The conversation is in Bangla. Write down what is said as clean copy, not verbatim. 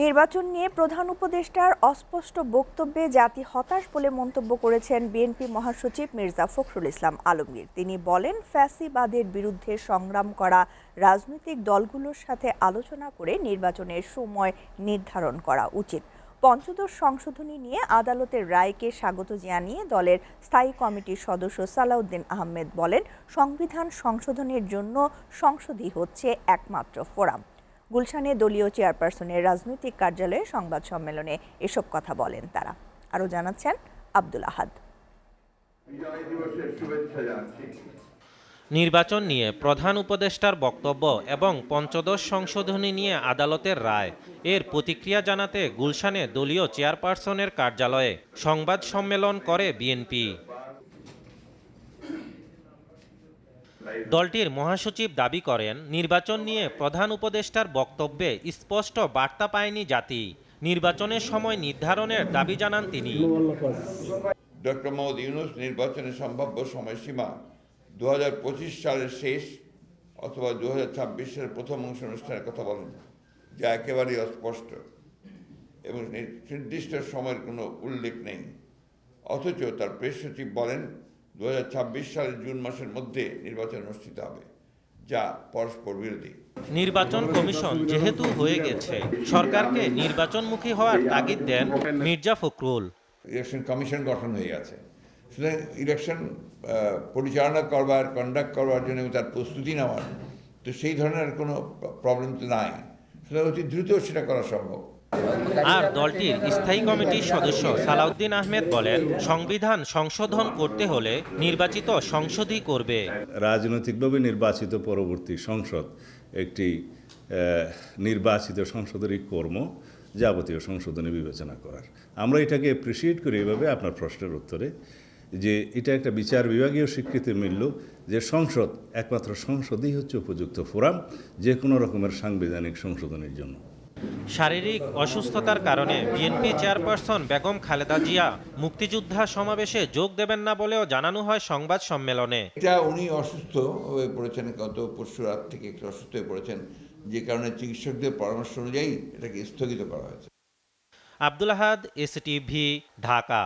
নির্বাচন নিয়ে প্রধান উপদেষ্টার অস্পষ্ট বক্তব্যে জাতি হতাশ বলে মন্তব্য করেছেন বিএনপি মহাসচিব মির্জা ফখরুল ইসলাম আলমগীর। তিনি বলেন, ফ্যাসিবাদের বিরুদ্ধে সংগ্রাম করা রাজনৈতিক দলগুলোর সাথে আলোচনা করে নির্বাচনের সময় নির্ধারণ করা উচিত। পঞ্চদশ সংশোধনী নিয়ে আদালতের রায়কে স্বাগত জানিয়ে দলের স্থায়ী কমিটির সদস্য সালাউদ্দিন আহমেদ বলেন, সংবিধান সংশোধনের জন্য সংসদই হচ্ছে একমাত্র ফোরাম। গুলশানে দলীয় চেয়ারপারসনের রাজনৈতিক কার্যালয়ে সংবাদ সম্মেলনে এসব কথা বলেন তারা। আরও জানাচ্ছেন আব্দুল আহাদ। নির্বাচন নিয়ে প্রধান উপদেষ্টার বক্তব্য এবং পঞ্চদশ সংশোধনী নিয়ে আদালতের রায় এর প্রতিক্রিয়া জানাতে গুলশানে দলীয় চেয়ারপারসনের কার্যালয়ে সংবাদ সম্মেলন করে বিএনপি। দলটির মহাসচিব দাবি করেন, নির্বাচন নিয়ে প্রধান উপদেষ্টার বক্তব্যে স্পষ্ট বার্তা পায়নি জাতি। নির্বাচনের সময় নির্ধারণের দাবি জানান তিনি। ডক্টর মোহাম্মদ ইউনূস নির্বাচনের সম্ভাব্য সময়সীমা 2025 সালের শেষ অথবা 2026 সালের প্রথম অংশ অনুষ্ঠানের কথা বলেন, যা একেবারেই অস্পষ্ট এবং নির্দিষ্ট সময়ের কোনো উল্লেখ নেই। অথচ তার প্রেস সচিব বলেন 2026 সালের জুন মাসের মধ্যে নির্বাচন অনুষ্ঠিত হবে, যা পরস্পর বিরোধী। নির্বাচন কমিশন যেহেতু হয়ে গেছে, সরকারকে নির্বাচনমুখী হওয়ার তাগিদ দেন মির্জা ফখরুল। ইলেকশন কমিশন গঠন হয়ে গেছে, সুতরাং ইলেকশন পরিচালনা করবার, কন্ডাক্ট করবার জন্য তার প্রস্তুতি নেওয়ার তো সেই ধরনের কোনো প্রবলেম তো নাই, সুতরাং অতি দ্রুত সেটা করা সম্ভব। আর দলটির স্থায়ী কমিটির সদস্য সালাউদ্দিন আহমেদ বলেন, সংবিধান সংশোধন করতে হলে নির্বাচিত সংসদই করবে। রাজনৈতিকভাবে নির্বাচিত পরবর্তী সংসদ একটি নির্বাচিত সংসদেরই কর্ম যাবতীয় সংশোধনী বিবেচনা করার। আমরা এটাকে অ্যাপ্রিসিয়েট করি এভাবে আপনার প্রশ্নের উত্তরে, যে এটা একটা বিচার বিভাগীয় স্বীকৃতি মিলল যে সংসদ, একমাত্র সংসদই হচ্ছে উপযুক্ত ফোরাম যে কোনো রকমের সাংবিধানিক সংশোধনের জন্য। শারীরিক অসুস্থতার কারণে বিএনপি চেয়ারপারসন বেগম খালেদা জিয়া মুক্তিযোদ্ধা সমাবেশে যোগ দেবেন না বলেও জানানো হয় সংবাদ সম্মেলনে। এটা উনি অসুস্থ হয়ে পড়েছেন, গত পরশু রাত থেকে একটু অসুস্থ হয়ে পড়েছেন, যে কারণে চিকিৎসকদের পরামর্শ অনুযায়ী এটাকে স্থগিত করা হয়েছে। আব্দুল আহাদ, এসটিভি, ঢাকা।